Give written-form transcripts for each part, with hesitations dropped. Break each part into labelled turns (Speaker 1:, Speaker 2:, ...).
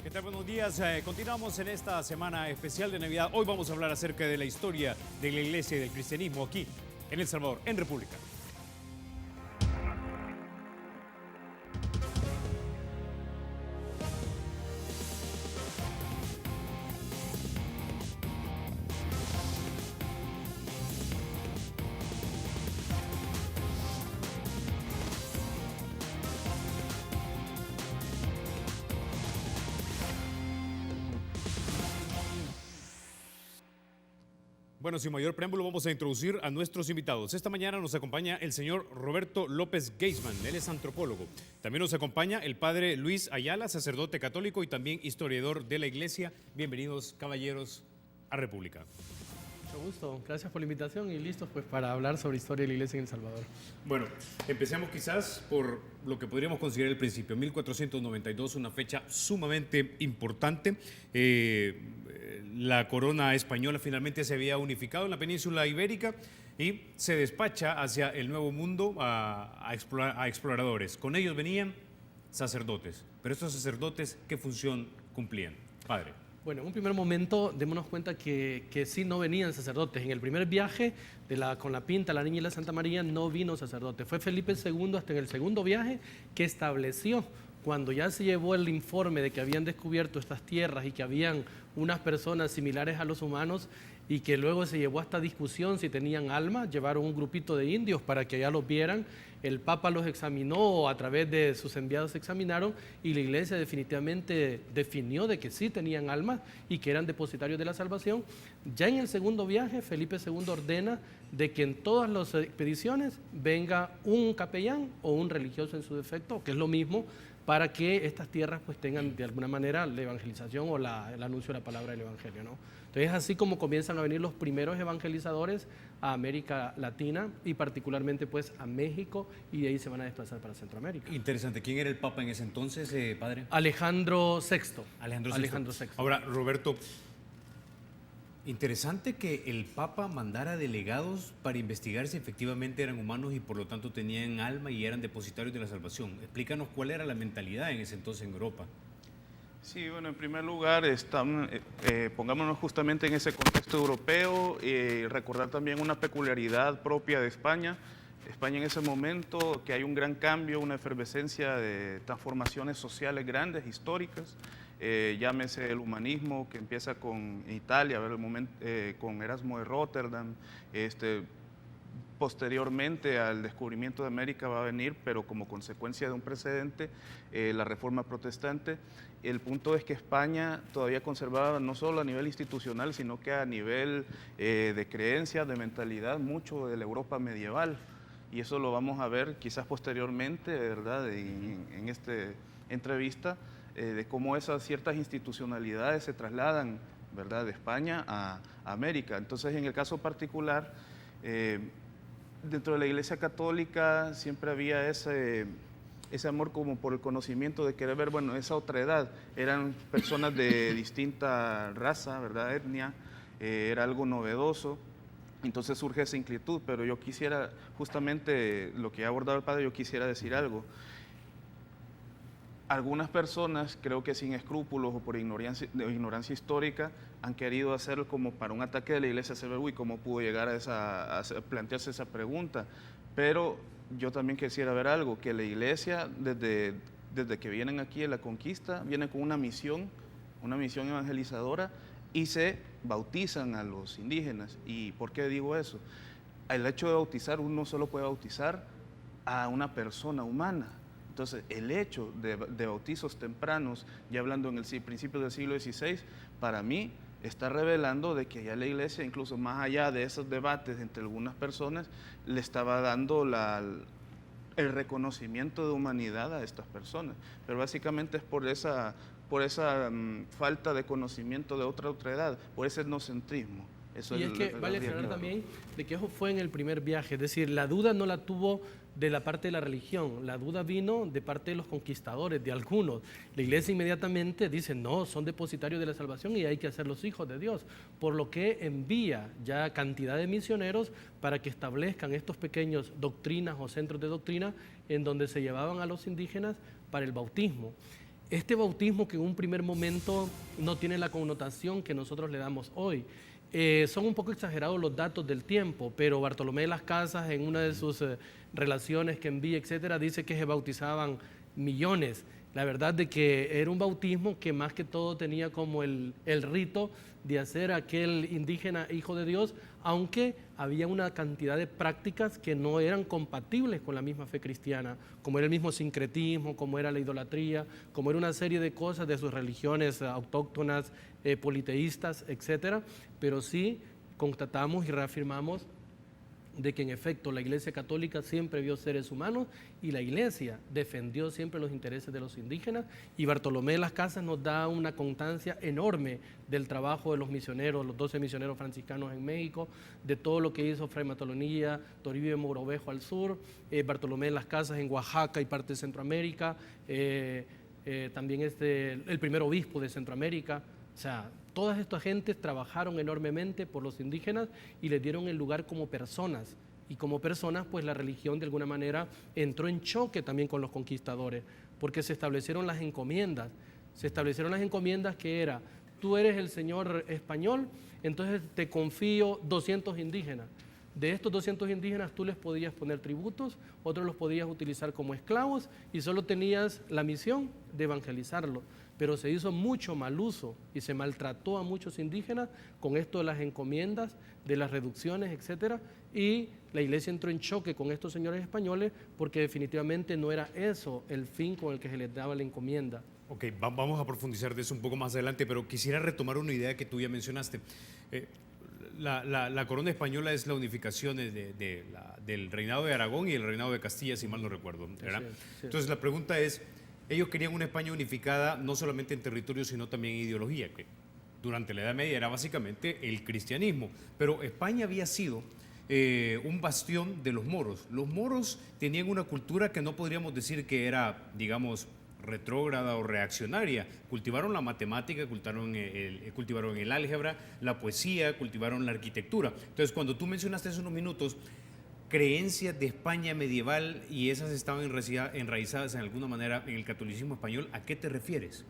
Speaker 1: ¿Qué tal? Buenos días. Continuamos en esta semana especial de Navidad. Hoy vamos a hablar acerca de la historia de la iglesia y del cristianismo aquí en El Salvador, en República. Bueno, sin mayor preámbulo vamos a introducir a nuestros invitados. Esta mañana nos acompaña el señor Roberto López Geisman, él es antropólogo. También nos acompaña el padre Luis Ayala, sacerdote católico y también historiador de la iglesia. Bienvenidos, caballeros, a República.
Speaker 2: Mucho gusto, gracias por la invitación y listos pues para hablar sobre historia de la iglesia en El Salvador.
Speaker 1: Bueno, empecemos quizás por lo que podríamos considerar el principio, 1492, una fecha sumamente importante. La corona española finalmente se había unificado en la península ibérica y se despacha hacia el Nuevo Mundo a exploradores. Con ellos venían sacerdotes, pero estos sacerdotes, ¿qué función cumplían? Padre.
Speaker 2: Bueno, en un primer momento démonos cuenta que sí no venían sacerdotes. En el primer viaje con la Pinta, la Niña y la Santa María no vino sacerdote. Fue Felipe II hasta en el segundo viaje que estableció, cuando ya se llevó el informe de que habían descubierto estas tierras y que habían unas personas similares a los humanos y que luego se llevó hasta discusión si tenían alma, llevaron un grupito de indios para que allá los vieran, el Papa los examinó, a través de sus enviados examinaron y la iglesia definitivamente definió de que sí tenían alma y que eran depositarios de la salvación. Ya en el segundo viaje, Felipe II ordena de que en todas las expediciones venga un capellán o un religioso en su defecto, que es lo mismo, para que estas tierras pues tengan de alguna manera la evangelización o el anuncio de la palabra del evangelio, ¿no? Entonces es así como comienzan a venir los primeros evangelizadores a América Latina y particularmente pues a México, y de ahí se van a desplazar para Centroamérica.
Speaker 1: Interesante. ¿Quién era el Papa en ese entonces, padre?
Speaker 2: Alejandro VI.
Speaker 1: Alejandro VI. Ahora, Roberto, interesante que el Papa mandara delegados para investigar si efectivamente eran humanos y por lo tanto tenían alma y eran depositarios de la salvación. Explícanos cuál era la mentalidad en ese entonces en Europa.
Speaker 3: Sí, bueno, en primer lugar, pongámonos justamente en ese contexto europeo y recordar también una peculiaridad propia de España. España en ese momento, que hay un gran cambio, una efervescencia de transformaciones sociales grandes, históricas. Llámese el humanismo que empieza con Italia, con Erasmo de Rotterdam, posteriormente al descubrimiento de América va a venir, pero como consecuencia de un precedente, la Reforma Protestante. El punto es que España todavía conservaba, no solo a nivel institucional, sino que a nivel de creencias, de mentalidad, mucho de la Europa medieval. Y eso lo vamos a ver quizás posteriormente, ¿verdad?, en esta entrevista, de cómo esas ciertas institucionalidades se trasladan, ¿verdad?, de España a América. Entonces, en el caso particular, dentro de la Iglesia Católica siempre había ese amor como por el conocimiento, de querer ver, bueno, esa otra edad. Eran personas de distinta raza, ¿verdad?, etnia, era algo novedoso. Entonces surge esa inquietud, pero yo quisiera, justamente lo que ha abordado el padre, yo quisiera decir algo. Algunas personas, creo que sin escrúpulos o por ignorancia histórica, han querido hacerlo como para un ataque de la iglesia, hacer, uy, ¿cómo pudo llegar a plantearse esa pregunta? Pero yo también quisiera ver algo, que la iglesia, desde que vienen aquí en la conquista, viene con una misión evangelizadora y se bautizan a los indígenas. ¿Y por qué digo eso? El hecho de bautizar, uno solo puede bautizar a una persona humana. Entonces, el hecho de bautizos tempranos, ya hablando en el principio del siglo XVI, para mí está revelando de que ya la iglesia, incluso más allá de esos debates entre algunas personas, le estaba dando el reconocimiento de humanidad a estas personas. Pero básicamente es por esa falta de conocimiento de otra edad, por ese etnocentrismo.
Speaker 2: Eso y es que vale aclarar también de que eso fue en el primer viaje, es decir, la duda no la tuvo de la parte de la religión, la duda vino de parte de los conquistadores, de algunos. La iglesia inmediatamente dice, no, son depositarios de la salvación y hay que hacerlos hijos de Dios, por lo que envía ya cantidad de misioneros para que establezcan estos pequeños doctrinas o centros de doctrina en donde se llevaban a los indígenas para el bautismo. este bautismo que en un primer momento no tiene la connotación que nosotros le damos hoy. Son un poco exagerados los datos del tiempo, pero Bartolomé de las Casas, en una de sus relaciones que envía, etcétera, dice que se bautizaban millones. La verdad de que era un bautismo que más que todo tenía como el rito de hacer aquel indígena hijo de Dios, aunque había una cantidad de prácticas que no eran compatibles con la misma fe cristiana, como era el mismo sincretismo, como era la idolatría, como era una serie de cosas de sus religiones autóctonas, politeístas, etcétera. Pero sí constatamos y reafirmamos de que en efecto la Iglesia Católica siempre vio seres humanos y la Iglesia defendió siempre los intereses de los indígenas, y Bartolomé de las Casas nos da una constancia enorme del trabajo de los misioneros, los 12 misioneros franciscanos en México, de todo lo que hizo Fray Matolonilla, Toribio de Mogrovejo al sur, Bartolomé de las Casas en Oaxaca y parte de Centroamérica, también el primer obispo de Centroamérica. O sea, todas estas gentes trabajaron enormemente por los indígenas y les dieron el lugar como personas. Y como personas, pues la religión de alguna manera entró en choque también con los conquistadores, porque se establecieron las encomiendas. Se establecieron las encomiendas que era, tú eres el señor español, entonces te confío 200 indígenas. De estos 200 indígenas tú les podías poner tributos, otros los podías utilizar como esclavos y solo tenías la misión de evangelizarlos. Pero se hizo mucho mal uso y se maltrató a muchos indígenas con esto de las encomiendas, de las reducciones, etcétera, y la Iglesia entró en choque con estos señores españoles porque definitivamente no era eso el fin con el que se les daba la encomienda.
Speaker 1: Ok, vamos a profundizar de eso un poco más adelante, pero quisiera retomar una idea que tú ya mencionaste. La corona española es la unificación del reinado de Aragón y el reinado de Castilla, si mal no recuerdo, ¿verdad?
Speaker 2: Sí, sí.
Speaker 1: Entonces la pregunta es, ellos querían una España unificada no solamente en territorio, sino también en ideología, que durante la Edad Media era básicamente el cristianismo, pero España había sido un bastión de los moros. Los moros tenían una cultura que no podríamos decir que era, digamos, retrógrada o reaccionaria. Cultivaron la matemática, cultivaron el álgebra, la poesía, cultivaron la arquitectura. Entonces, cuando tú mencionaste hace unos minutos creencias de España medieval y esas estaban enraizadas en alguna manera en el catolicismo español, ¿a qué te refieres?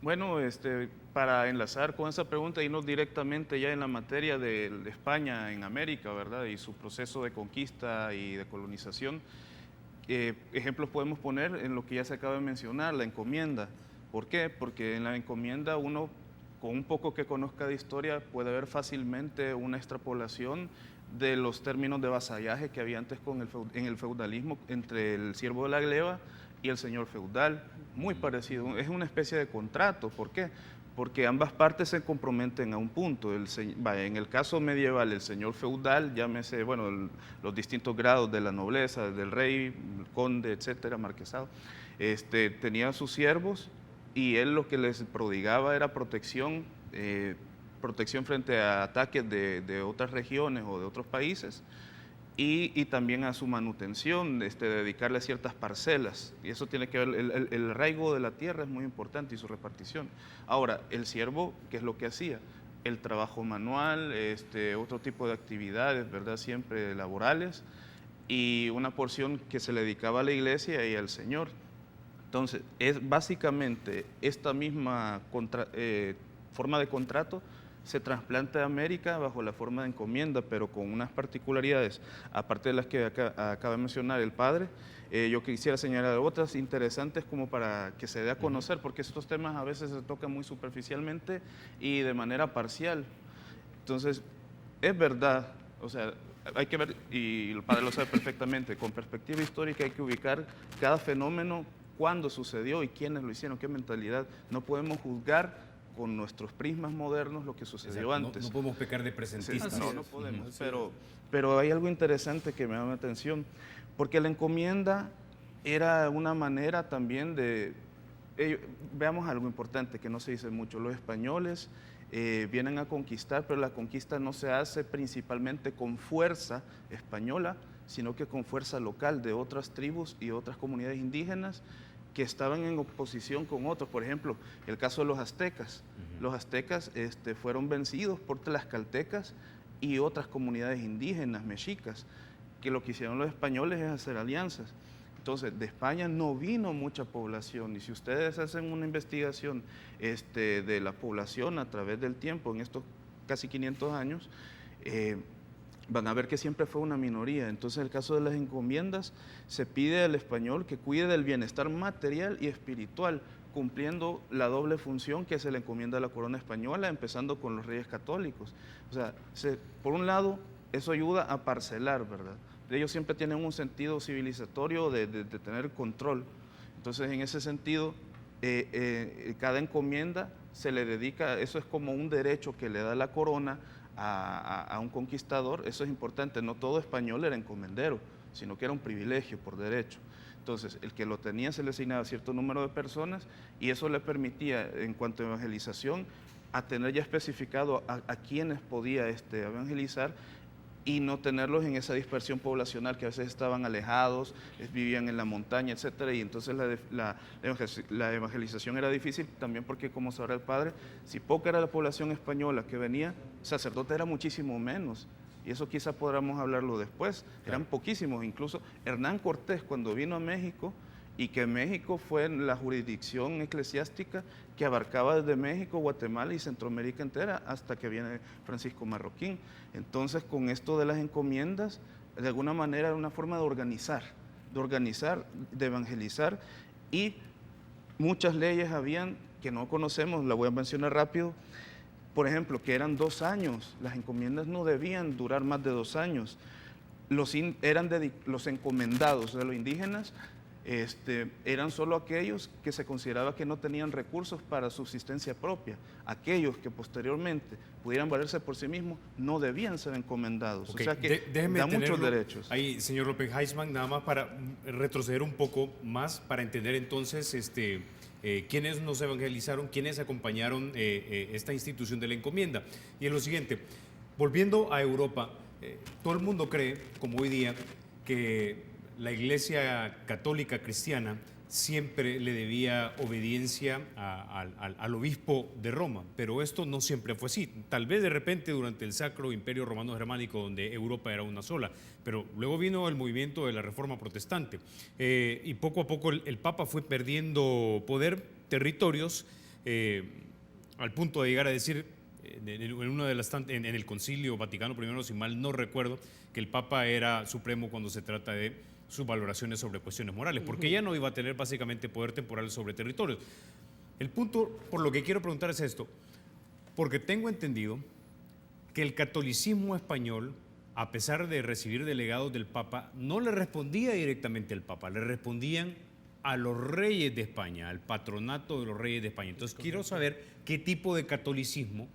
Speaker 3: Bueno, para enlazar con esa pregunta, irnos directamente ya en la materia de España en América, ¿verdad? Y su proceso de conquista y de colonización. Ejemplos podemos poner en lo que ya se acaba de mencionar, la encomienda. ¿Por qué? Porque en la encomienda uno, con un poco que conozca de historia, puede ver fácilmente una extrapolación de los términos de vasallaje que había antes en el feudalismo entre el siervo de la gleba y el señor feudal, muy parecido, es una especie de contrato. ¿Por qué? Porque ambas partes se comprometen a un punto. En el caso medieval, el señor feudal, llámese, bueno, los distintos grados de la nobleza, del rey, conde, etcétera, marquesado, tenía sus siervos y él lo que les prodigaba era protección frente a ataques de otras regiones o de otros países, y también a su manutención, dedicarle ciertas parcelas. Y eso tiene que ver, el arraigo de la tierra es muy importante y su repartición. Ahora, el siervo, ¿qué es lo que hacía? El trabajo manual, otro tipo de actividades, ¿verdad? Siempre laborales, y una porción que se le dedicaba a la iglesia y al Señor. Entonces, es básicamente esta misma forma de contrato se trasplanta a América bajo la forma de encomienda, pero con unas particularidades, aparte de las que acaba de mencionar el padre. Yo quisiera señalar otras interesantes como para que se dé a conocer, porque estos temas a veces se tocan muy superficialmente y de manera parcial. Entonces, es verdad, o sea, hay que ver, y el padre lo sabe perfectamente, con perspectiva histórica hay que ubicar cada fenómeno, cuándo sucedió y quiénes lo hicieron, qué mentalidad. No podemos juzgar con nuestros prismas modernos lo que sucedió antes.
Speaker 1: No podemos pecar de presentistas.
Speaker 3: Sí, no podemos, pero hay algo interesante que me llama la atención, porque la encomienda era una manera también de... veamos algo importante que no se dice mucho, los españoles vienen a conquistar, pero la conquista no se hace principalmente con fuerza española, sino que con fuerza local de otras tribus y otras comunidades indígenas que estaban en oposición con otros. Por ejemplo, el caso de los aztecas. Los aztecas fueron vencidos por tlaxcaltecas y otras comunidades indígenas, mexicas, que lo que hicieron los españoles es hacer alianzas. Entonces, de España no vino mucha población, y si ustedes hacen una investigación de la población a través del tiempo, en estos casi 500 años, van a ver que siempre fue una minoría. Entonces, en el caso de las encomiendas, se pide al español que cuide del bienestar material y espiritual, cumpliendo la doble función que se le encomienda a la corona española, empezando con los reyes católicos. O sea, por un lado, eso ayuda a parcelar, ¿verdad? Ellos siempre tienen un sentido civilizatorio de tener control. Entonces, en ese sentido, cada encomienda se le dedica, eso es como un derecho que le da la corona a un conquistador. Eso es importante, no todo español era encomendero, sino que era un privilegio por derecho. Entonces, el que lo tenía se le asignaba cierto número de personas, y eso le permitía, en cuanto a evangelización, a tener ya especificado a quienes podía evangelizar, y no tenerlos en esa dispersión poblacional que a veces estaban alejados, vivían en la montaña, etcétera, y entonces la evangelización era difícil también porque, como sabrá el padre, si poca era la población española que venía, sacerdote era muchísimo menos, y eso quizá podamos hablarlo después, eran poquísimos. Incluso Hernán Cortés, cuando vino a México, y que México fue la jurisdicción eclesiástica que abarcaba desde México, Guatemala y Centroamérica entera, hasta que viene Francisco Marroquín. Entonces, con esto de las encomiendas, de alguna manera era una forma de organizar, de evangelizar, y muchas leyes habían que no conocemos, la voy a mencionar rápido. Por ejemplo, que eran 2 años, las encomiendas no debían durar más de 2 años. Los encomendados de los indígenas eran solo aquellos que se consideraba que no tenían recursos para subsistencia propia. Aquellos que posteriormente pudieran valerse por sí mismos no debían ser encomendados.
Speaker 1: Okay.
Speaker 3: O sea que da muchos derechos.
Speaker 1: Ahí, señor López Geisman, nada más para retroceder un poco más, para entender entonces quiénes nos evangelizaron, quiénes acompañaron esta institución de la encomienda. Y es lo siguiente, volviendo a Europa, todo el mundo cree, como hoy día, que la Iglesia Católica Cristiana siempre le debía obediencia al obispo de Roma, pero esto no siempre fue así. Tal vez de repente durante el Sacro Imperio Romano Germánico, donde Europa era una sola, pero luego vino el movimiento de la Reforma Protestante, y poco a poco el Papa fue perdiendo poder, territorios, al punto de llegar a decir, en el Concilio Vaticano I, si mal no recuerdo, que el Papa era supremo cuando se trata de sus valoraciones sobre cuestiones morales, porque ya no iba a tener básicamente poder temporal sobre territorios. El punto por lo que quiero preguntar es esto, porque tengo entendido que el catolicismo español, a pesar de recibir delegados del Papa, no le respondía directamente al Papa, le respondían a los reyes de España, al patronato de los reyes de España. Entonces quiero saber qué tipo de catolicismo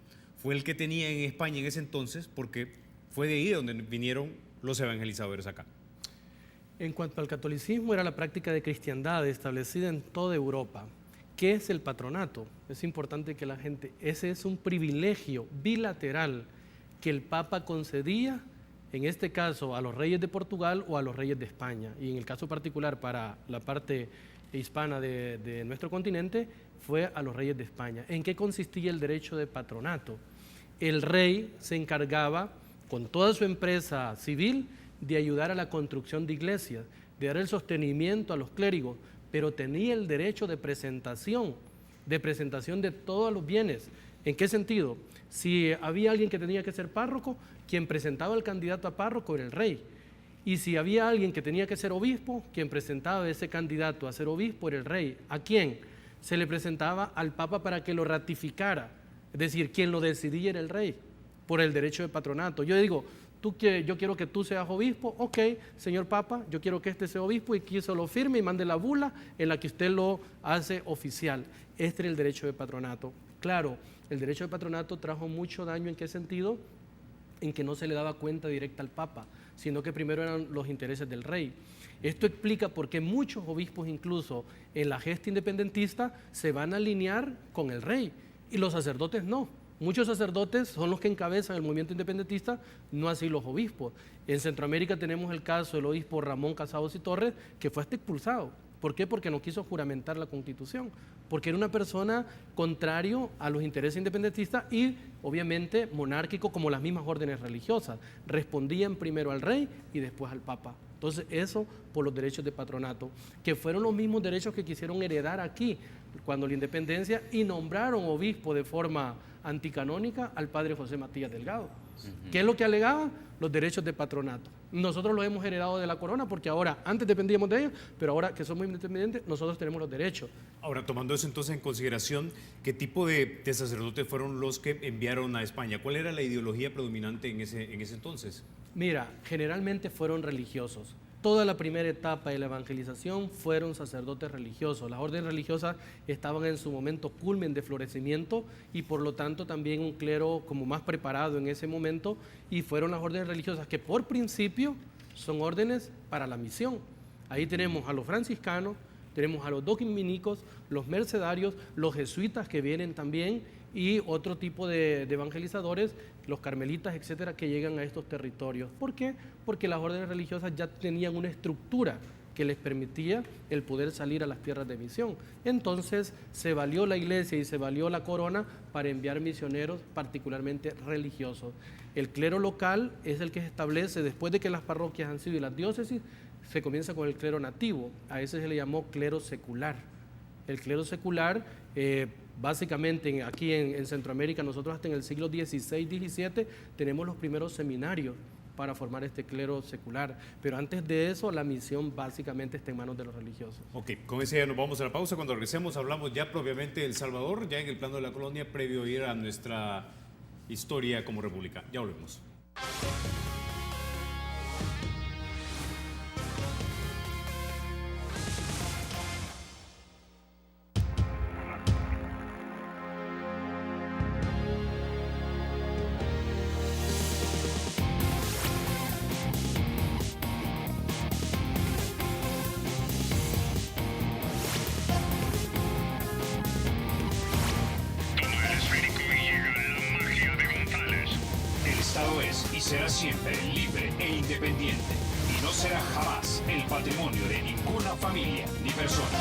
Speaker 1: fue el que tenía en España en ese entonces, porque fue de ahí donde vinieron los evangelizadores acá.
Speaker 2: En cuanto al catolicismo, era la práctica de cristiandad establecida en toda Europa. ¿Qué es el patronato? Es importante que la gente, ese es un privilegio bilateral que el Papa concedía, en este caso a los reyes de Portugal o a los reyes de España, y en el caso particular para la parte hispana de nuestro continente, fue a los reyes de España. ¿En qué consistía el derecho de patronato? El rey se encargaba, con toda su empresa civil, de ayudar a la construcción de iglesias, de dar el sostenimiento a los clérigos, pero tenía el derecho de presentación de todos los bienes. ¿En qué sentido? Si había alguien que tenía que ser párroco, quien presentaba el candidato a párroco era el rey. Y si había alguien que tenía que ser obispo, quien presentaba ese candidato a ser obispo era el rey. ¿A quién? Se le presentaba al Papa para que lo ratificara. Es decir, quien lo decidía era el rey, por el derecho de patronato. Yo digo, yo quiero que tú seas obispo, ok, señor Papa, yo quiero que este sea obispo, y que se lo firme y mande la bula en la que usted lo hace oficial. Este era el derecho de patronato. Claro, el derecho de patronato trajo mucho daño. ¿En qué sentido? En que no se le daba cuenta directa al Papa, sino que primero eran los intereses del rey. Esto explica por qué muchos obispos, incluso en la gesta independentista, se van a alinear con el rey, y los sacerdotes no. Muchos sacerdotes son los que encabezan el movimiento independentista, no así los obispos. En Centroamérica tenemos el caso del obispo Ramón Casados y Torres, que fue hasta expulsado. ¿Por qué? Porque no quiso juramentar la Constitución, porque era una persona contrario a los intereses independentistas y obviamente monárquico, como las mismas órdenes religiosas. Respondían primero al rey y después al Papa. Entonces, eso por los derechos de patronato, que fueron los mismos derechos que quisieron heredar aquí, cuando la independencia, y nombraron obispo de forma anticanónica al padre José Matías Delgado. ¿Qué es lo que alegaban? Los derechos de patronato. Nosotros los hemos heredado de la corona porque ahora, antes dependíamos de ellos, pero ahora que somos independientes, nosotros tenemos los derechos.
Speaker 1: Ahora, tomando eso entonces en consideración, ¿qué tipo de sacerdotes fueron los que enviaron a España? ¿Cuál era la ideología predominante en ese entonces?
Speaker 2: Mira, generalmente fueron religiosos. Toda la primera etapa de la evangelización fueron sacerdotes religiosos. Las órdenes religiosas estaban en su momento culmen de florecimiento y por lo tanto también un clero como más preparado en ese momento, y fueron las órdenes religiosas que por principio son órdenes para la misión. Ahí tenemos a los franciscanos, tenemos a los dominicos, los mercedarios, los jesuitas que vienen también y otro tipo de evangelizadores, los carmelitas, etcétera, que llegan a estos territorios. ¿Por qué? Porque las órdenes religiosas ya tenían una estructura que les permitía el poder salir a las tierras de misión. Entonces se valió la iglesia y se valió la corona para enviar misioneros particularmente religiosos. El clero local es el que se establece después de que las parroquias han sido y las diócesis, se comienza con el clero nativo, a ese se le llamó clero secular. El clero secular, básicamente aquí en Centroamérica, nosotros hasta en el siglo XVI, XVII, tenemos los primeros seminarios para formar este clero secular, pero antes de eso la misión básicamente está en manos de los religiosos.
Speaker 1: Ok, con ese ya nos vamos a la pausa. Cuando regresemos hablamos ya propiamente de El Salvador, ya en el plano de la colonia, previo a ir a nuestra historia como república. Ya volvemos.
Speaker 4: Será siempre libre e independiente y no será jamás el patrimonio de ninguna familia ni persona.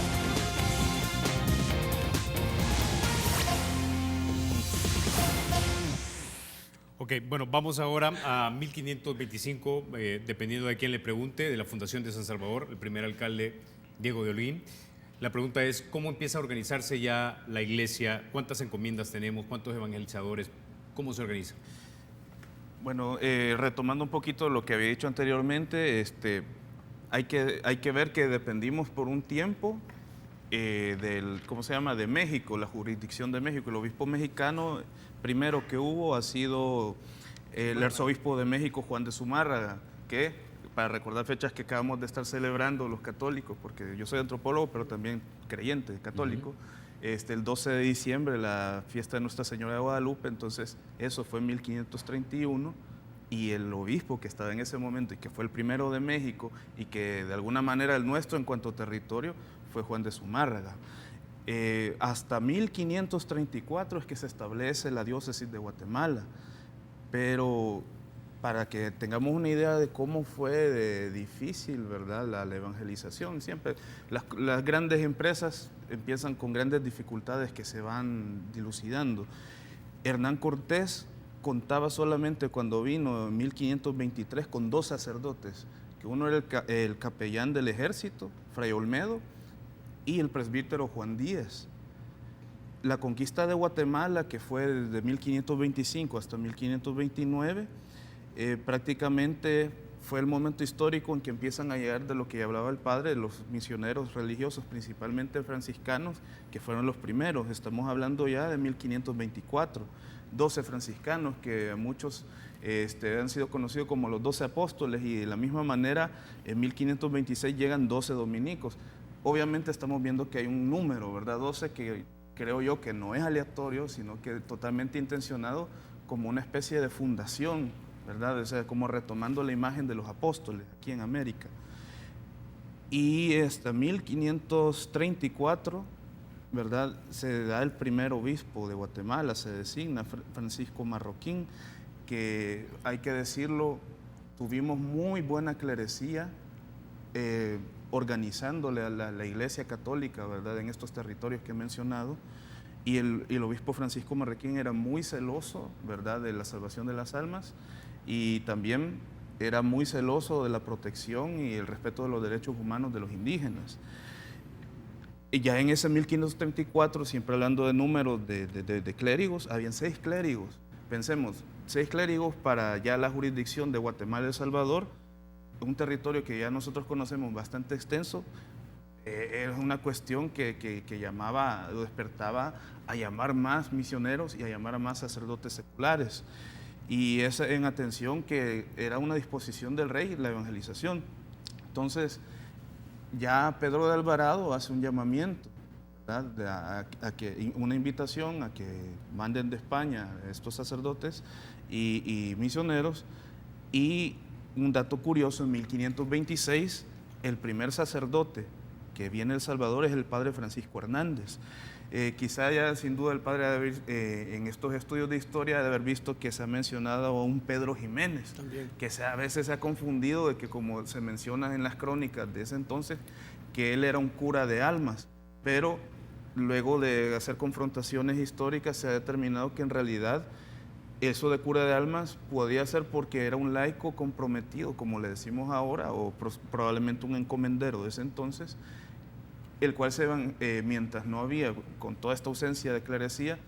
Speaker 1: Ok, bueno, vamos ahora a 1525, dependiendo de quién le pregunte, de la Fundación de San Salvador, el primer alcalde Diego de Holguín. La pregunta es, ¿cómo empieza a organizarse ya la iglesia? ¿Cuántas encomiendas tenemos? ¿Cuántos evangelizadores? ¿Cómo se organiza?
Speaker 3: Bueno, retomando un poquito lo que había dicho anteriormente, hay que ver que dependimos por un tiempo ¿cómo se llama?, de México, la jurisdicción de México. El obispo mexicano primero que hubo ha sido el arzobispo de México, Juan de Zumárraga, que, para recordar fechas que acabamos de estar celebrando los católicos, porque yo soy antropólogo, pero también creyente católico, el 12 de diciembre, la fiesta de Nuestra Señora de Guadalupe, entonces eso fue en 1531, y el obispo que estaba en ese momento y que fue el primero de México y que de alguna manera el nuestro en cuanto a territorio fue Juan de Zumárraga. Hasta 1534 es que se establece la diócesis de Guatemala, pero para que tengamos una idea de cómo fue difícil, ¿verdad?, la evangelización. Siempre las grandes empresas empiezan con grandes dificultades que se van dilucidando. Hernán Cortés contaba solamente cuando vino en 1523 con 2 sacerdotes, que uno era el capellán del ejército, Fray Olmedo, y el presbítero Juan Díaz. La conquista de Guatemala, que fue desde 1525 hasta 1529, prácticamente fue el momento histórico en que empiezan a llegar, de lo que hablaba el padre, los misioneros religiosos, principalmente franciscanos, que fueron los primeros. Estamos hablando ya de 1524, 12 franciscanos que muchos han sido conocidos como los 12 apóstoles, y de la misma manera en 1526 llegan 12 dominicos. Obviamente estamos viendo que hay un número, ¿verdad? 12 que creo yo que no es aleatorio, sino que totalmente intencionado como una especie de fundación, ¿verdad? O sea, como retomando la imagen de los apóstoles aquí en América. Y hasta 1534, ¿verdad?, se da el primer obispo de Guatemala, se designa Francisco Marroquín, que hay que decirlo, tuvimos muy buena clerecía organizándole a la Iglesia Católica, ¿verdad?, en estos territorios que he mencionado. Y el obispo Francisco Marroquín era muy celoso, ¿verdad?, de la salvación de las almas, y también era muy celoso de la protección y el respeto de los derechos humanos de los indígenas. Y ya en ese 1534, siempre hablando de números de clérigos, habían 6 clérigos. Pensemos, 6 clérigos para ya la jurisdicción de Guatemala y El Salvador, un territorio que ya nosotros conocemos bastante extenso, es una cuestión que llamaba, o despertaba a llamar más misioneros y a llamar a más sacerdotes seculares. Y es en atención que era una disposición del rey la evangelización. Entonces, ya Pedro de Alvarado hace un llamamiento, ¿verdad? Una invitación a que manden de España estos sacerdotes y misioneros. Y un dato curioso, en 1526, el primer sacerdote que viene a El Salvador es el padre Francisco Hernández. Quizá ya sin duda el padre en estos estudios de historia de haber visto que se ha mencionado a un Pedro Jiménez, también, que a veces se ha confundido de que, como se menciona en las crónicas de ese entonces, que él era un cura de almas, pero luego de hacer confrontaciones históricas se ha determinado que en realidad eso de cura de almas podía ser porque era un laico comprometido, como le decimos ahora, o probablemente un encomendero de ese entonces, el cual mientras no había, con toda esta ausencia de clerecía,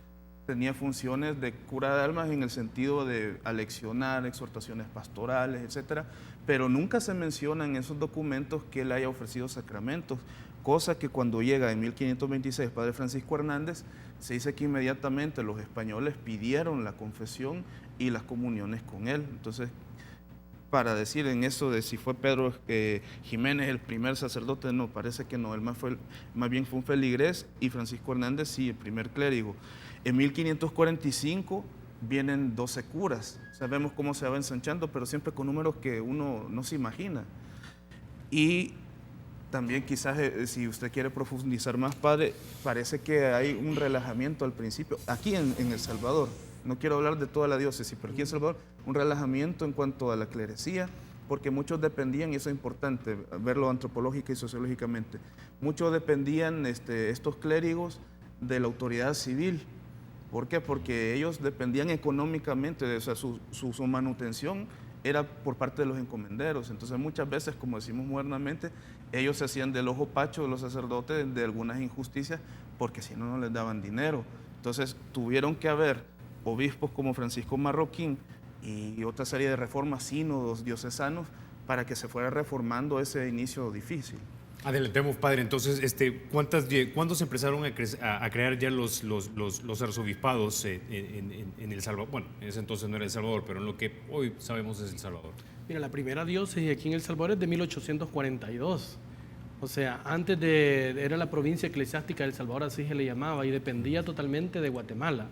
Speaker 3: tenía funciones de cura de almas en el sentido de aleccionar, exhortaciones pastorales, etcétera, pero nunca se menciona en esos documentos que él haya ofrecido sacramentos, cosa que cuando llega en 1526 padre Francisco Hernández, se dice que inmediatamente los españoles pidieron la confesión y las comuniones con él. Entonces, para decir en eso de si fue Pedro Jiménez el primer sacerdote, no, parece que no, él más bien fue un feligrés, y Francisco Hernández sí, el primer clérigo. En 1545 vienen 12 curas, sabemos cómo se va ensanchando, pero siempre con números que uno no se imagina. Y también quizás, si usted quiere profundizar más, padre, parece que hay un relajamiento al principio, aquí en El Salvador. No quiero hablar de toda la diócesis, pero aquí en El Salvador, un relajamiento en cuanto a la clerecía, porque muchos dependían, y eso es importante, verlo antropológica y sociológicamente, muchos dependían, estos clérigos, de la autoridad civil. ¿Por qué? Porque ellos dependían económicamente, o sea, su manutención era por parte de los encomenderos. Entonces, muchas veces, como decimos modernamente, ellos se hacían del ojo pacho de los sacerdotes de algunas injusticias, porque si no, no les daban dinero. Entonces, tuvieron que haber obispos como Francisco Marroquín y otra serie de reformas, sínodos diocesanos, para que se fuera reformando ese inicio difícil.
Speaker 1: Adelantemos, padre. Entonces, ¿cuándo se empezaron a crear ya los arzobispados en El Salvador? Bueno, en ese entonces no era El Salvador, pero en lo que hoy sabemos es El Salvador.
Speaker 2: Mira, la primera diócesis aquí en El Salvador es de 1842. O sea, era la provincia eclesiástica de El Salvador, así se le llamaba, y dependía totalmente de Guatemala.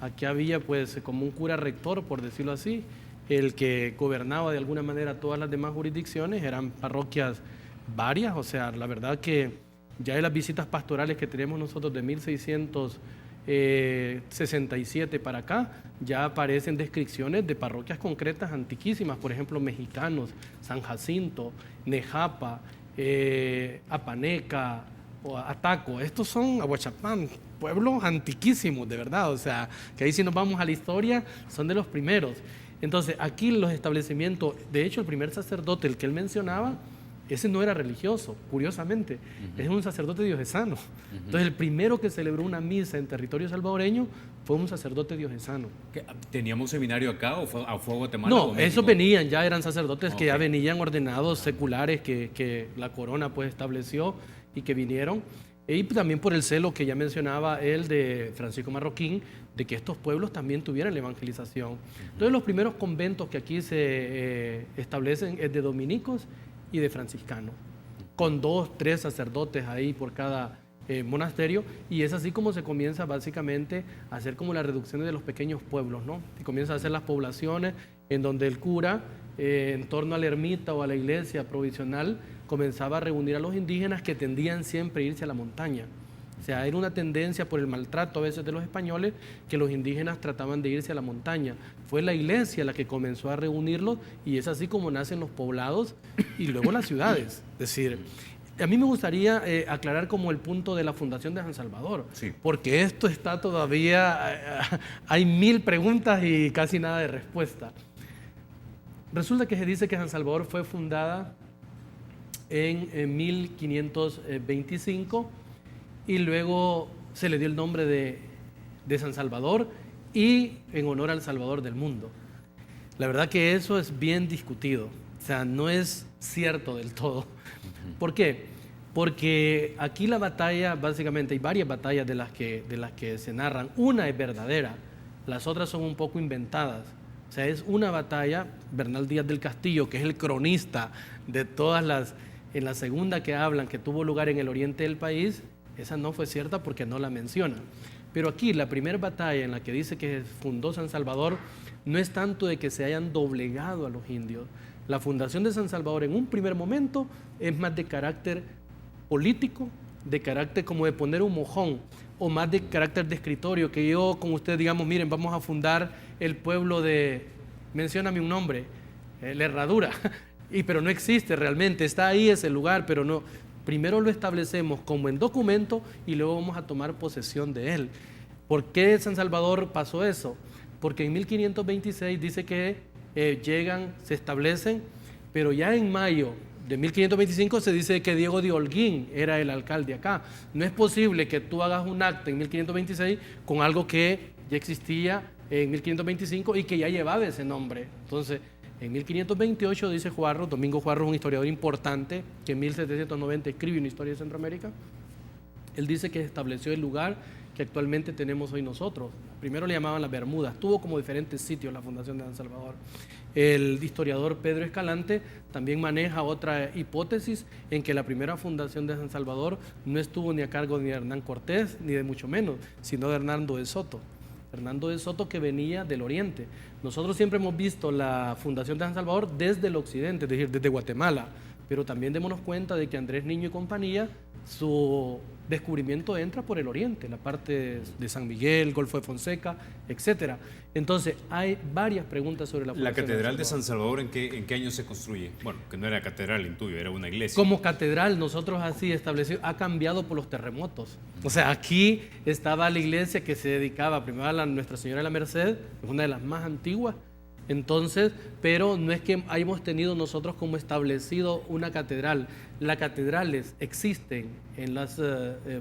Speaker 2: Aquí había pues como un cura rector, por decirlo así, el que gobernaba de alguna manera todas las demás jurisdicciones. Eran parroquias varias, o sea, la verdad que ya en las visitas pastorales que tenemos nosotros de 1667 para acá, ya aparecen descripciones de parroquias concretas antiquísimas, por ejemplo, Mexicanos, San Jacinto, Nejapa, Apaneca, o Ataco. Estos son Aguachapán, pueblos antiquísimos, de verdad, o sea, que ahí si nos vamos a la historia, son de los primeros. Entonces, aquí los establecimientos, de hecho, el primer sacerdote, el que él mencionaba, ese no era religioso, curiosamente, es un sacerdote diocesano. Entonces, el primero que celebró una misa en territorio salvadoreño fue un sacerdote diocesano.
Speaker 1: ¿Teníamos seminario acá o fue a Guatemala?
Speaker 2: No, esos venían, ya eran sacerdotes que ya venían ordenados seculares que la corona pues estableció y que vinieron. Y también por el celo que ya mencionaba él de Francisco Marroquín, de que estos pueblos también tuvieran la evangelización. Entonces, los primeros conventos que aquí se establecen es de dominicos y de franciscanos, con 2, 3 sacerdotes ahí por cada monasterio, y es así como se comienza básicamente a hacer como la reducción de los pequeños pueblos, ¿no? Y comienza a hacer las poblaciones en donde el cura, en torno a la ermita o a la iglesia provisional, comenzaba a reunir a los indígenas, que tendían siempre a irse a la montaña. O sea, era una tendencia por el maltrato a veces de los españoles, que los indígenas trataban de irse a la montaña. Fue la iglesia la que comenzó a reunirlos, y es así como nacen los poblados y luego las ciudades. Es decir, a mí me gustaría aclarar como el punto de la fundación de San Salvador, sí, porque esto está todavía, hay 1000 preguntas y casi nada de respuesta. Resulta que se dice que San Salvador fue fundada en 1525 y luego se le dio el nombre de San Salvador y en honor al Salvador del mundo. La verdad que eso es bien discutido, o sea, no es cierto del todo. ¿Por qué? Porque aquí la batalla, básicamente hay varias batallas de las que se narran. Una es verdadera, las otras son un poco inventadas. O sea, es una batalla, Bernal Díaz del Castillo, que es el cronista de todas las, en la segunda que hablan, que tuvo lugar en el oriente del país, esa no fue cierta porque no la menciona. Pero aquí, la primera batalla en la que dice que fundó San Salvador, no es tanto de que se hayan doblegado a los indios. La fundación de San Salvador en un primer momento es más de carácter político, de carácter como de poner un mojón, o más de carácter de escritorio, que yo con usted digamos, miren, vamos a fundar el pueblo de, mencióname un nombre, la Herradura, pero no existe realmente, está ahí ese lugar, pero no. Primero lo establecemos como en documento y luego vamos a tomar posesión de él. ¿Por qué San Salvador pasó eso? Porque en 1526 dice que llegan, se establecen, pero ya en mayo de 1525 se dice que Diego de Holguín era el alcalde acá. No es posible que tú hagas un acta en 1526 con algo que ya existía en 1525 y que ya llevaba ese nombre. Entonces, en 1528 dice Juarro, Domingo Juarro es un historiador importante, que en 1790 escribe una historia de Centroamérica. Él dice que estableció el lugar que actualmente tenemos hoy nosotros. Primero le llamaban las Bermudas, tuvo como diferentes sitios la fundación de San Salvador. El historiador Pedro Escalante también maneja otra hipótesis en que la primera fundación de San Salvador no estuvo ni a cargo ni de Hernán Cortés, ni de mucho menos, sino de Hernando de Soto. Hernando de Soto, que venía del oriente. Nosotros siempre hemos visto la fundación de San Salvador desde el occidente, es decir, desde Guatemala, pero también démonos cuenta de que Andrés Niño y compañía, su descubrimiento entra por el oriente, la parte de San Miguel, Golfo de Fonseca, etcétera. Entonces, hay varias preguntas sobre la fundación.
Speaker 1: ¿La catedral de San Salvador en qué año se construye? Bueno, que no era catedral en tuyo, era una iglesia.
Speaker 2: Como catedral, nosotros así establecido, ha cambiado por los terremotos. O sea, aquí estaba la iglesia que se dedicaba primero a Nuestra Señora de la Merced, es una de las más antiguas. Entonces, pero no es que hayamos tenido nosotros como establecido una catedral. Las catedrales existen en los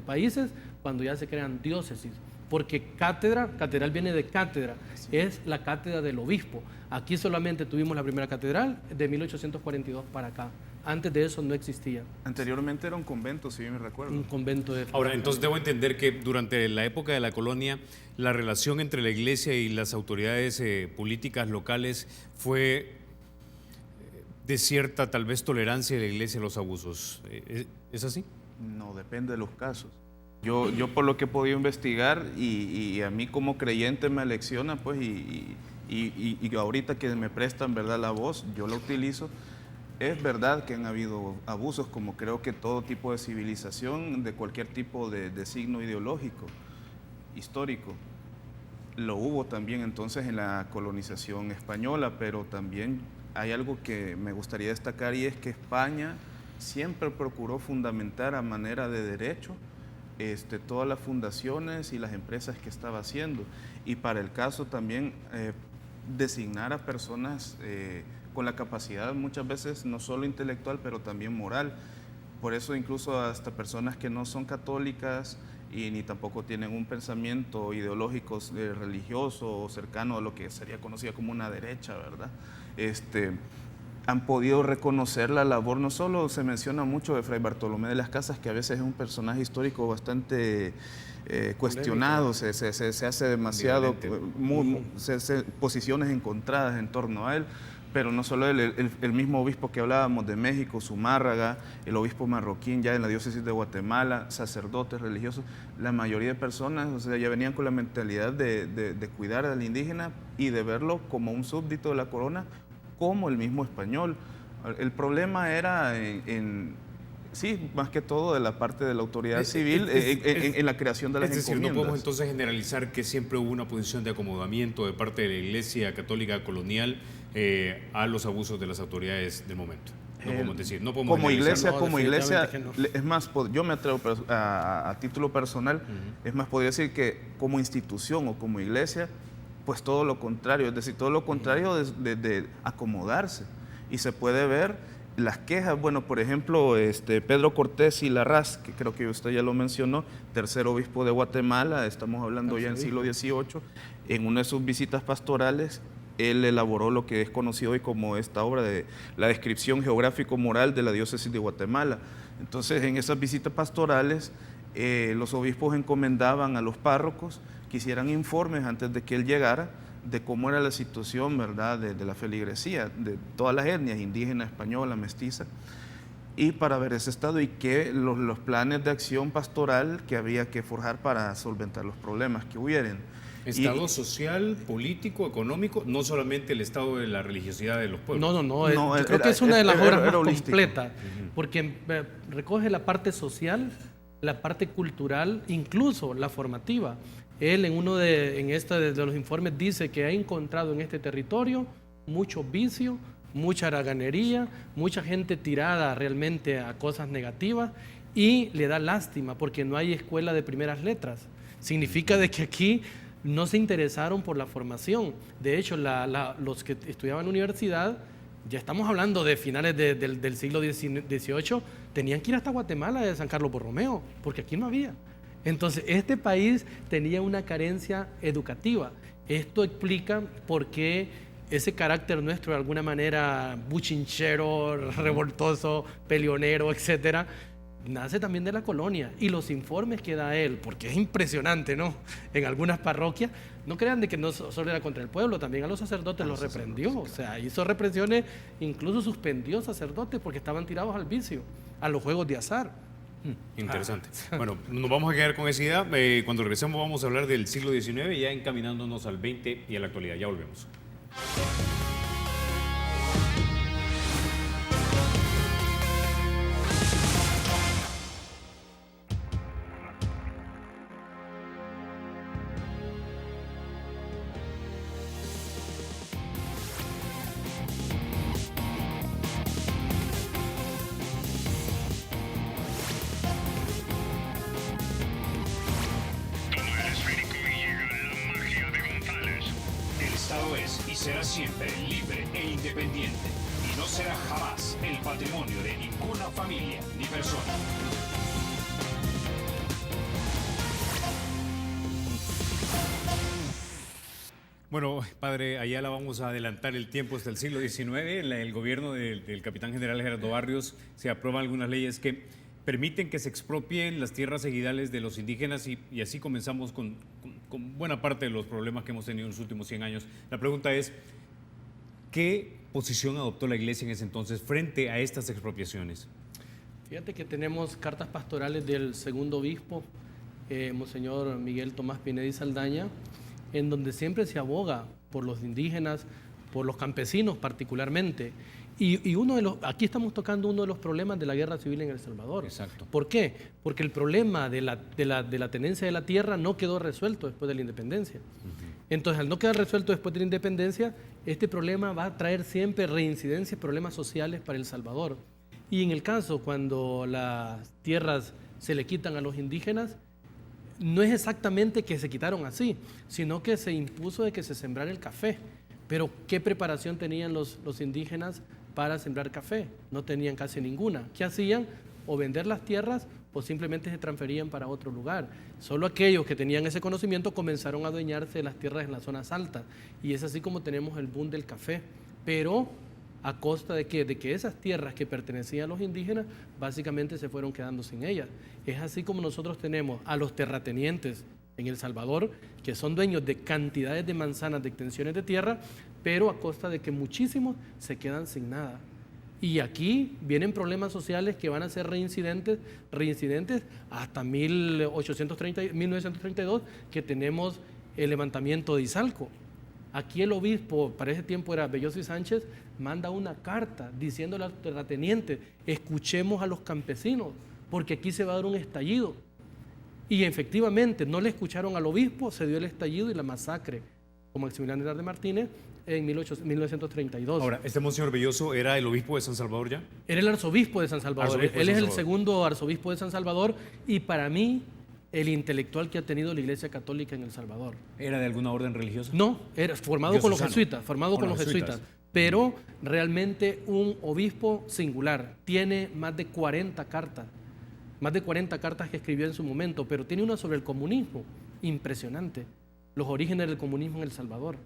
Speaker 2: países cuando ya se crean diócesis, porque catedral viene de cátedra, es la cátedra del obispo. Aquí solamente tuvimos la primera catedral de 1842 para acá. Antes de eso no existía.
Speaker 3: Anteriormente era un convento, si bien me recuerdo.
Speaker 2: Un convento de...
Speaker 1: Ahora, entonces debo entender que durante la época de la colonia, la relación entre la iglesia y las autoridades políticas locales fue de cierta, tal vez, tolerancia de la iglesia a los abusos. ¿Es así?
Speaker 3: No, depende de los casos. Yo por lo que he podido investigar y a mí como creyente me alecciona, pues, y ahorita que me prestan, ¿verdad?, la voz, yo la utilizo. Es verdad que han habido abusos, como creo que todo tipo de civilización, de cualquier tipo de signo ideológico, histórico. Lo hubo también entonces en la colonización española, pero también hay algo que me gustaría destacar y es que España siempre procuró fundamentar a manera de derecho todas las fundaciones y las empresas que estaba haciendo. Y para el caso también designar a personas con la capacidad muchas veces no solo intelectual, pero también moral. Por eso incluso hasta personas que no son católicas y ni tampoco tienen un pensamiento ideológico religioso o cercano a lo que sería conocida como una derecha, ¿verdad? Han podido reconocer la labor, no solo se menciona mucho de Fray Bartolomé de las Casas, que a veces es un personaje histórico bastante cuestionado, se hace demasiado, posiciones encontradas en torno a él, pero no solo él, el mismo obispo que hablábamos de México, Zumárraga, el obispo marroquín ya en la diócesis de Guatemala, sacerdotes religiosos, la mayoría de personas, o sea, ya venían con la mentalidad de cuidar al indígena y de verlo como un súbdito de la corona, como el mismo español. El problema era sí, más que todo de la parte de la autoridad civil en la creación de las encomiendas. Es decir, no podemos entonces generalizar que siempre hubo una posición de acomodamiento de parte de la Iglesia Católica colonial a los abusos de las autoridades del momento. No podemos decir, no podemos como iglesia,
Speaker 2: no.
Speaker 3: Es más, yo me atrevo a título personal, es más, podría decir que como institución o como iglesia Pues todo lo contrario, es decir, todo lo contrario de acomodarse. Y se puede ver las quejas, bueno, por ejemplo, Pedro Cortés y Larraz, que creo que usted ya lo mencionó, tercer obispo de Guatemala, estamos hablando ya en siglo XVIII, en una de sus visitas pastorales, él elaboró lo que es conocido hoy como esta obra de la descripción geográfico-moral de la diócesis de Guatemala. Entonces, en esas visitas pastorales, los obispos encomendaban a los párrocos que hicieran informes antes de que él llegara de cómo era la situación, ¿verdad?, de la feligresía, de todas las etnias, indígena, española, mestiza, y para ver ese estado y que los planes de acción pastoral que había que forjar para solventar los problemas que hubieran.
Speaker 1: Estado social, político, económico, no solamente el estado de la religiosidad de los pueblos.
Speaker 2: No, yo creo que es una de las obras más completas, porque recoge la parte social, la parte cultural, incluso la formativa. Él en este de los informes dice que ha encontrado en este territorio mucho vicio, mucha haraganería, mucha gente tirada realmente a cosas negativas y le da lástima porque no hay escuela de primeras letras. Significa de que aquí no se interesaron por la formación. De hecho, los que estudiaban en la universidad, ya estamos hablando de finales del siglo XVIII, tenían que ir hasta Guatemala de San Carlos Borromeo, porque aquí no había. Entonces, este país tenía una carencia educativa. Esto explica por qué ese carácter nuestro, de alguna manera buchinchero, revoltoso, peleonero, etcétera, nace también de la colonia. Y los informes que da él, porque es impresionante, ¿no? En algunas parroquias, no crean de que no solo era contra el pueblo, también a los sacerdotes los reprendió. O sea, hizo represiones, incluso suspendió sacerdotes porque estaban tirados al vicio, a los juegos de azar.
Speaker 1: Interesante. Bueno, nos vamos a quedar con esa idea. Cuando regresemos vamos a hablar del siglo XIX, ya encaminándonos al XX y a la actualidad. Ya volvemos.
Speaker 4: Será siempre libre e independiente y no será jamás el patrimonio de ninguna familia ni persona.
Speaker 1: Bueno, padre Ayala, vamos a adelantar el tiempo hasta el siglo XIX. El gobierno del capitán general Gerardo Barrios se aprueban algunas leyes que permiten que se expropien las tierras ejidales de los indígenas y así comenzamos con buena parte de los problemas que hemos tenido en los últimos 100 años. La pregunta es, ¿qué posición adoptó la Iglesia en ese entonces frente a estas expropiaciones?
Speaker 2: Fíjate que tenemos cartas pastorales del segundo obispo, Monseñor Miguel Tomás Pineda y Saldaña, en donde siempre se aboga por los indígenas, por los campesinos particularmente. Y aquí estamos tocando uno de los problemas de la guerra civil en El Salvador.
Speaker 1: Exacto.
Speaker 2: ¿Por qué? Porque el problema de la tenencia de la tierra no quedó resuelto después de la independencia. Entonces, al no quedar resuelto después de la independencia, este problema va a traer siempre reincidencias, problemas sociales para El Salvador. Y en el caso, cuando las tierras se le quitan a los indígenas, no es exactamente que se quitaron así, sino que se impuso de que se sembrara el café. Pero, ¿qué preparación tenían los indígenas para sembrar café? No tenían casi ninguna. ¿Qué hacían? O vender las tierras o simplemente se transferían para otro lugar. Solo aquellos que tenían ese conocimiento comenzaron a adueñarse de las tierras en las zonas altas. Y es así como tenemos el boom del café. Pero a costa de que esas tierras que pertenecían a los indígenas básicamente se fueron quedando sin ellas. Es así como nosotros tenemos a los terratenientes en El Salvador, que son dueños de cantidades de manzanas, de extensiones de tierra, pero a costa de que muchísimos se quedan sin nada. Y aquí vienen problemas sociales que van a ser reincidentes hasta 1932, que tenemos el levantamiento de Izalco. Aquí el obispo, para ese tiempo era Belloso y Sánchez, manda una carta diciéndole a los terratenientes, escuchemos a los campesinos, porque aquí se va a dar un estallido. Y efectivamente no le escucharon al obispo, se dio el estallido y la masacre con Maximiliano Hernández Martínez en 1932.
Speaker 1: Ahora, ¿este monseñor Belloso era el obispo de San Salvador ya?
Speaker 2: Era el arzobispo de San Salvador. Él es el segundo arzobispo de San Salvador y para mí el intelectual que ha tenido la Iglesia Católica en El Salvador.
Speaker 1: ¿Era de alguna orden religiosa?
Speaker 2: No, era formado con los
Speaker 1: Diocesano.
Speaker 2: jesuitas, pero realmente un obispo singular. Tiene más de 40 cartas que escribió en su momento, pero tiene una sobre el comunismo, impresionante. Los orígenes del comunismo en El Salvador.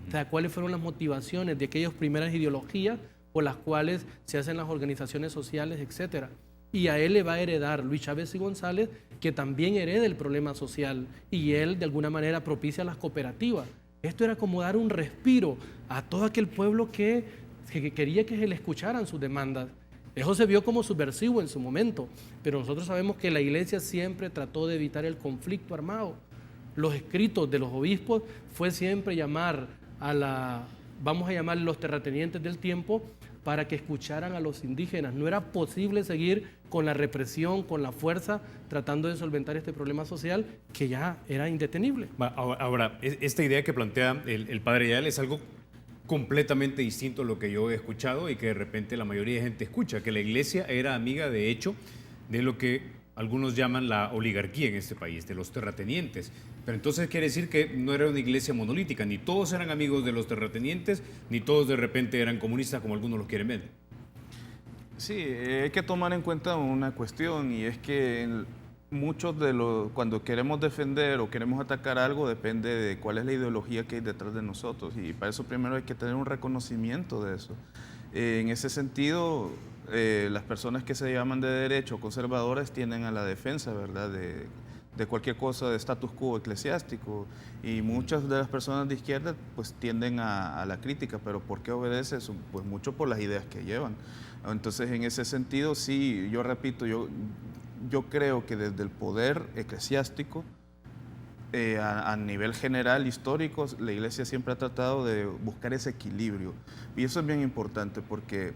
Speaker 2: O sea, cuáles fueron las motivaciones de aquellas primeras ideologías por las cuales se hacen las organizaciones sociales, etcétera. Y a él le va a heredar Luis Chávez y González, que también hereda el problema social, y él de alguna manera propicia las cooperativas. Esto era como dar un respiro a todo aquel pueblo que quería que se le escucharan sus demandas. Eso se vio como subversivo en su momento, pero nosotros sabemos que la Iglesia siempre trató de evitar el conflicto armado. Los escritos de los obispos fue siempre llamar vamos a llamar los terratenientes del tiempo, para que escucharan a los indígenas. No era posible seguir con la represión, con la fuerza, tratando de solventar este problema social que ya era indetenible.
Speaker 1: Ahora, esta idea que plantea el padre Ayala es algo completamente distinto a lo que yo he escuchado y que de repente la mayoría de gente escucha, que la Iglesia era amiga, de hecho, de lo que algunos llaman la oligarquía en este país, de los terratenientes. Pero entonces quiere decir que no era una iglesia monolítica, ni todos eran amigos de los terratenientes, ni todos de repente eran comunistas como algunos los quieren ver.
Speaker 3: Sí, hay que tomar en cuenta una cuestión, y es que muchos de los, cuando queremos defender o queremos atacar algo, depende de cuál es la ideología que hay detrás de nosotros, y para eso primero hay que tener un reconocimiento de eso. En ese sentido, las personas que se llaman de derecha o conservadoras tienden a la defensa, ¿verdad?, de cualquier cosa de status quo eclesiástico, y muchas de las personas de izquierda pues tienden a la crítica. ¿Pero por qué obedece eso? Pues mucho por las ideas que llevan. Entonces, en ese sentido, sí, yo repito, yo creo que desde el poder eclesiástico, a nivel general, histórico, la Iglesia siempre ha tratado de buscar ese equilibrio, y eso es bien importante porque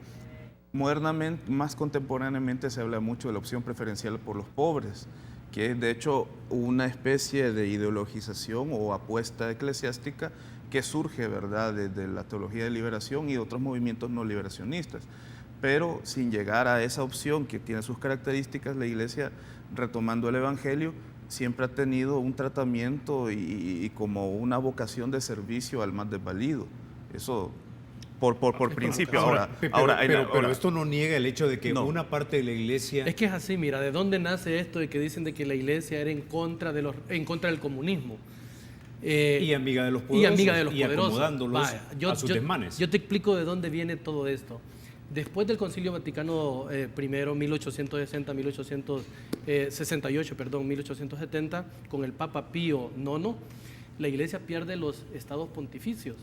Speaker 3: modernamente, más contemporáneamente, se habla mucho de la opción preferencial por los pobres, que es de hecho una especie de ideologización o apuesta eclesiástica que surge, ¿verdad?, desde la teología de liberación y otros movimientos no liberacionistas. Pero sin llegar a esa opción que tiene sus características, la Iglesia, retomando el Evangelio, siempre ha tenido un tratamiento y como una vocación de servicio al más desvalido. Eso por principio.
Speaker 1: Pero esto no niega el hecho de que una parte de la Iglesia...
Speaker 2: Es que es así, mira, ¿de dónde nace esto de que dicen de que la Iglesia era en contra del comunismo?
Speaker 1: Y amiga de los poderosos.
Speaker 2: Y amiga de los
Speaker 1: y
Speaker 2: poderosos.
Speaker 1: acomodándolos a sus desmanes.
Speaker 2: Yo te explico de dónde viene todo esto. Después del Concilio Vaticano I, 1870, con el Papa Pío IX, la Iglesia pierde los estados pontificios.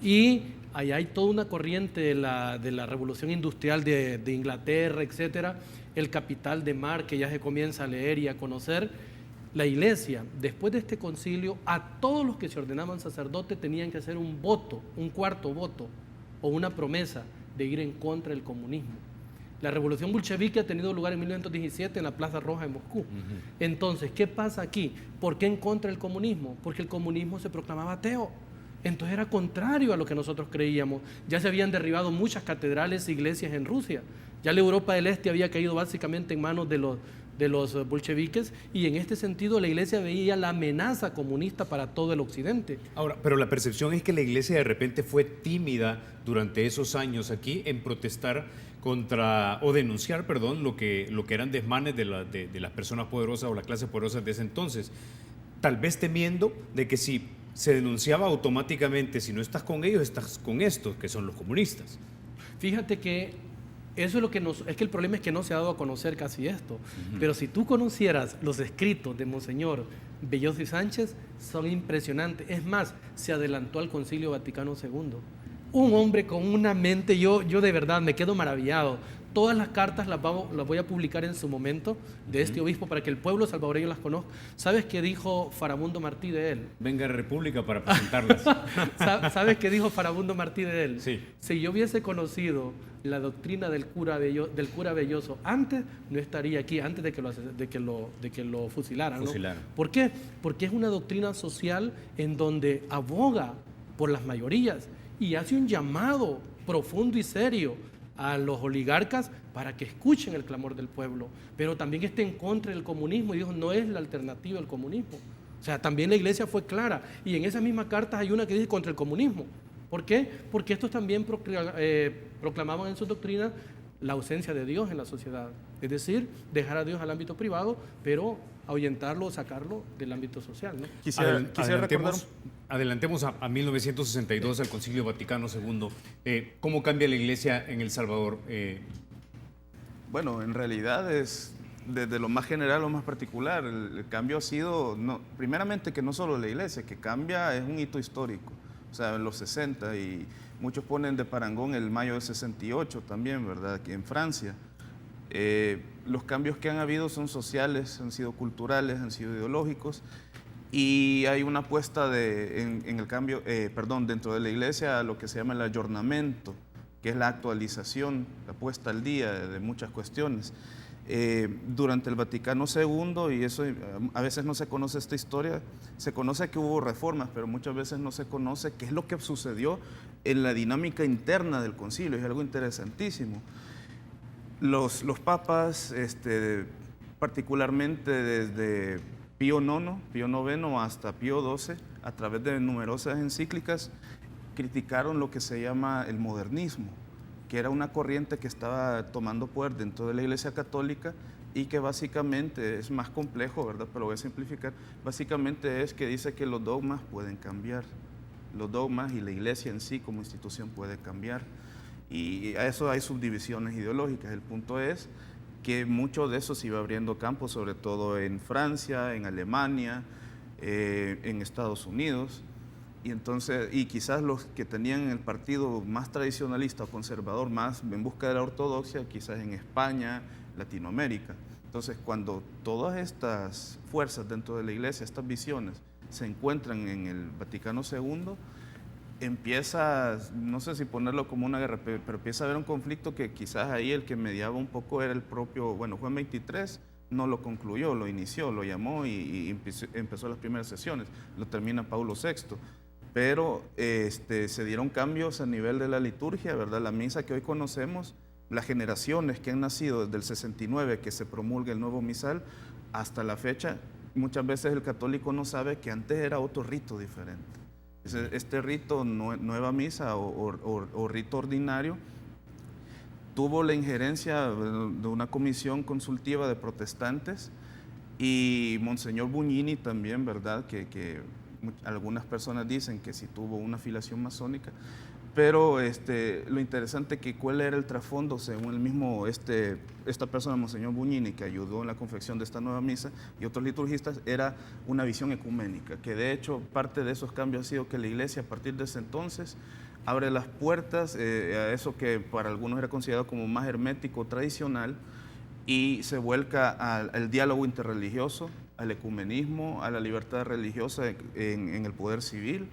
Speaker 2: Y ahí hay toda una corriente de la revolución industrial de Inglaterra, etcétera, el Capital de Marx, que ya se comienza a leer y a conocer. La Iglesia, después de este concilio, a todos los que se ordenaban sacerdotes tenían que hacer un voto, un cuarto voto o una promesa de ir en contra del comunismo. La revolución bolchevique ha tenido lugar en 1917 en la Plaza Roja de Moscú. Entonces, ¿qué pasa aquí? ¿Por qué en contra del comunismo? Porque el comunismo se proclamaba ateo. Entonces era contrario a lo que nosotros creíamos. Ya se habían derribado muchas catedrales e iglesias en Rusia. Ya la Europa del Este había caído básicamente en manos de los bolcheviques, y en este sentido la Iglesia veía la amenaza comunista para todo el Occidente.
Speaker 1: Ahora, pero la percepción es que la Iglesia de repente fue tímida durante esos años aquí en protestar contra, o denunciar, perdón, lo que eran desmanes de las personas poderosas o la clase poderosa de ese entonces. Tal vez temiendo de que si se denunciaba automáticamente, si no estás con ellos, estás con estos, que son los comunistas.
Speaker 2: Fíjate que eso es lo que es que el problema es que no se ha dado a conocer casi esto. Pero si tú conocieras los escritos de Monseñor Belloso y Sánchez, son impresionantes. Es más, se adelantó al Concilio Vaticano II. Un hombre con una mente, yo de verdad me quedo maravillado. Todas las cartas las voy a publicar en su momento de este obispo para que el pueblo salvadoreño las conozca. ¿Sabes qué dijo Farabundo Martí de él?
Speaker 1: Venga a República para presentarlas.
Speaker 2: ¿Sabes qué dijo Farabundo Martí de él?
Speaker 1: Sí.
Speaker 2: Si yo hubiese conocido la doctrina del cura Belloso antes, no estaría aquí, antes de que lo fusilaran, ¿no? ¿Por qué? Porque es una doctrina social en donde aboga por las mayorías y hace un llamado profundo y serio a los oligarcas para que escuchen el clamor del pueblo, pero también está en contra del comunismo y dijo, no es la alternativa al comunismo. O sea, también la iglesia fue clara y en esas mismas cartas hay una que dice contra el comunismo. ¿Por qué? Porque estos también proclamaban en su doctrina la ausencia de Dios en la sociedad, es decir, dejar a Dios al ámbito privado, pero ahuyentarlo o sacarlo del ámbito social, ¿no?
Speaker 3: Quisiera recordar
Speaker 1: Adelantemos a 1962, al Concilio Vaticano II. ¿Cómo cambia la iglesia en El Salvador?
Speaker 3: Bueno, en realidad es desde lo más general a lo más particular. El cambio ha sido, primeramente, que no solo la iglesia, que cambia es un hito histórico. O sea, en los 60, y muchos ponen de parangón el mayo del 68 también, ¿verdad? Aquí en Francia. Los cambios que han habido son sociales, han sido culturales, han sido ideológicos, y hay una apuesta en el cambio, dentro de la iglesia a lo que se llama el ayornamiento, que es la actualización, la puesta al día de muchas cuestiones. Durante el Vaticano II, y eso a veces no se conoce esta historia, se conoce que hubo reformas, pero muchas veces no se conoce qué es lo que sucedió en la dinámica interna del concilio. Es algo interesantísimo. Los papas, particularmente desde Pío IX hasta Pío XII, a través de numerosas encíclicas, criticaron lo que se llama el modernismo, que era una corriente que estaba tomando poder dentro de la Iglesia Católica y que básicamente es más complejo, ¿verdad? Pero voy a simplificar. Básicamente es que dice que los dogmas pueden cambiar. Los dogmas y la Iglesia en sí como institución puede cambiar. Y a eso hay subdivisiones ideológicas. El punto es que mucho de eso se iba abriendo campo, sobre todo en Francia, en Alemania, en Estados Unidos. Y entonces, y quizás los que tenían el partido más tradicionalista o conservador, más en busca de la ortodoxia, quizás en España, Latinoamérica. Entonces, cuando todas estas fuerzas dentro de la iglesia, estas visiones, se encuentran en el Vaticano II, empieza, no sé si ponerlo como una guerra, pero empieza a haber un conflicto que quizás ahí el que mediaba un poco era el propio, bueno, Juan XXIII no lo concluyó, lo inició, lo llamó y empezó las primeras sesiones, lo termina Paulo VI. Pero se dieron cambios a nivel de la liturgia, ¿verdad? La misa que hoy conocemos, las generaciones que han nacido desde el 69, que se promulga el nuevo misal, hasta la fecha, muchas veces el católico no sabe que antes era otro rito diferente. Este rito, nueva misa o rito ordinario, tuvo la injerencia de una comisión consultiva de protestantes y Monseñor Buñini también, ¿verdad? Que algunas personas dicen que sí tuvo una afiliación masónica, pero lo interesante que cuál era el trasfondo, según el mismo, esta persona, Monseñor Buñini, que ayudó en la confección de esta nueva misa, y otros liturgistas, era una visión ecuménica, que de hecho parte de esos cambios ha sido que la iglesia a partir de ese entonces abre las puertas a eso que para algunos era considerado como más hermético, tradicional, y se vuelca al diálogo interreligioso, al ecumenismo, a la libertad religiosa en el poder civil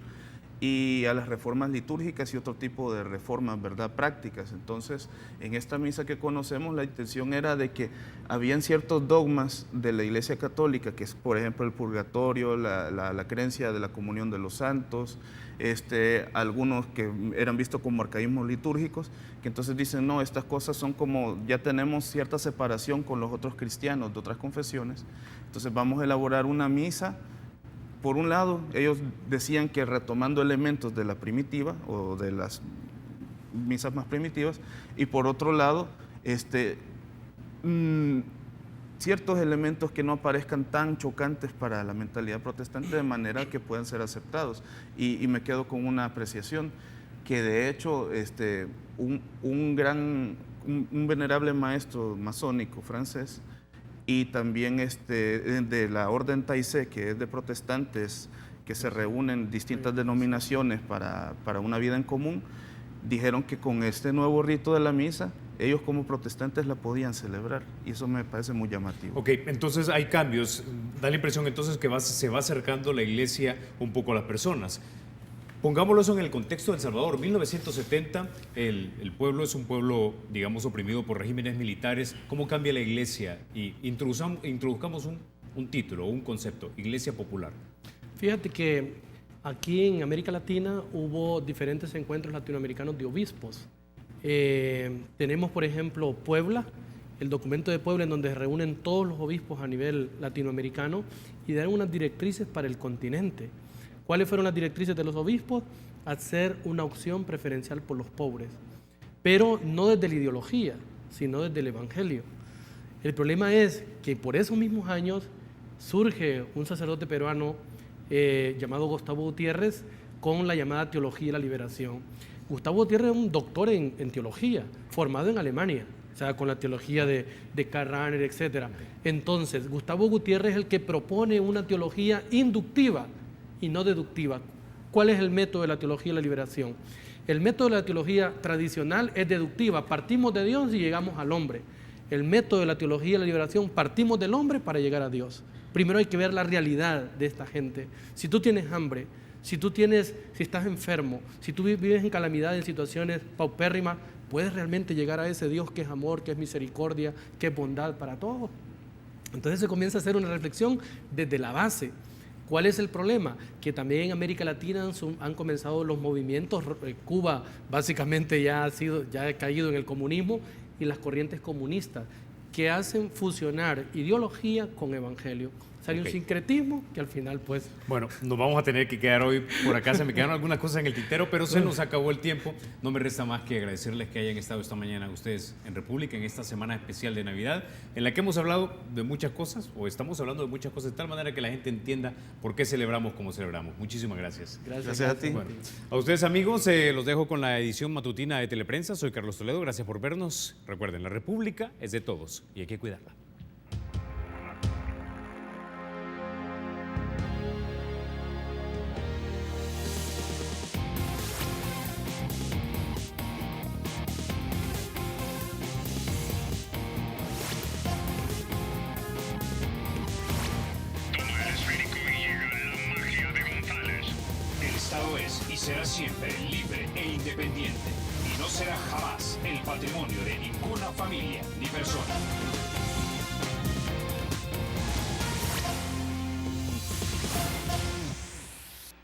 Speaker 3: y a las reformas litúrgicas y otro tipo de reformas, ¿verdad?, prácticas. Entonces, en esta misa que conocemos, la intención era de que habían ciertos dogmas de la Iglesia Católica, que es, por ejemplo, el purgatorio, la creencia de la comunión de los santos, algunos que eran vistos como arcaísmos litúrgicos, que entonces dicen, no, estas cosas son como, ya tenemos cierta separación con los otros cristianos de otras confesiones, entonces vamos a elaborar una misa. Por un lado, ellos decían que retomando elementos de la primitiva o de las misas más primitivas, y por otro lado, ciertos elementos que no aparezcan tan chocantes para la mentalidad protestante de manera que puedan ser aceptados. Y me quedo con una apreciación que de hecho un venerable maestro masónico francés y también de la orden Taizé, que es de protestantes que se reúnen distintas denominaciones para una vida en común, dijeron que con este nuevo rito de la misa, ellos como protestantes la podían celebrar, y eso me parece muy llamativo.
Speaker 1: Ok, entonces hay cambios. Da la impresión entonces que se va acercando la iglesia un poco a las personas. Pongámoslo eso en el contexto de El Salvador. 1970, el pueblo es un pueblo, digamos, oprimido por regímenes militares. ¿Cómo cambia la iglesia? Y introduzcamos un título, un concepto, iglesia popular.
Speaker 2: Fíjate que aquí en América Latina hubo diferentes encuentros latinoamericanos de obispos. Tenemos, por ejemplo, Puebla, el documento de Puebla en donde se reúnen todos los obispos a nivel latinoamericano y dan unas directrices para el continente. ¿Cuáles fueron las directrices de los obispos? Hacer una opción preferencial por los pobres, pero no desde la ideología, sino desde el Evangelio. El problema es que por esos mismos años surge un sacerdote peruano llamado Gustavo Gutiérrez con la llamada teología de la liberación. Gustavo Gutiérrez es un doctor en teología, formado en Alemania, o sea, con la teología de Karl Rahner, etc. Entonces, Gustavo Gutiérrez es el que propone una teología inductiva y no deductiva. ¿Cuál es el método de la teología de la liberación? El método de la teología tradicional es deductiva, partimos de Dios y llegamos al hombre. El método de la teología de la liberación, partimos del hombre para llegar a Dios. Primero hay que ver la realidad de esta gente. Si tú tienes hambre, si estás enfermo, si tú vives en calamidad, en situaciones paupérrimas, ¿puedes realmente llegar a ese Dios que es amor, que es misericordia, que es bondad para todos? Entonces se comienza a hacer una reflexión desde la base. ¿Cuál es el problema? Que también en América Latina han comenzado los movimientos. Cuba básicamente ya ha caído en el comunismo y las corrientes comunistas que hacen fusionar ideología con evangelio. O sea, hay un sincretismo que al final pues...
Speaker 1: Bueno, nos vamos a tener que quedar hoy por acá. Se me quedaron algunas cosas en el tintero, pero se nos acabó el tiempo. No me resta más que agradecerles que hayan estado esta mañana ustedes en República, en esta semana especial de Navidad, en la que hemos hablado de muchas cosas, o estamos hablando de muchas cosas, de tal manera que la gente entienda por qué celebramos como celebramos. Muchísimas gracias.
Speaker 3: Gracias a ti.
Speaker 1: Bueno, a ustedes, amigos, los dejo con la edición matutina de Teleprensa. Soy Carlos Toledo. Gracias por vernos. Recuerden, la República es de todos y hay que cuidarla.
Speaker 4: Y será siempre libre e independiente y no será jamás el patrimonio de ninguna familia ni persona.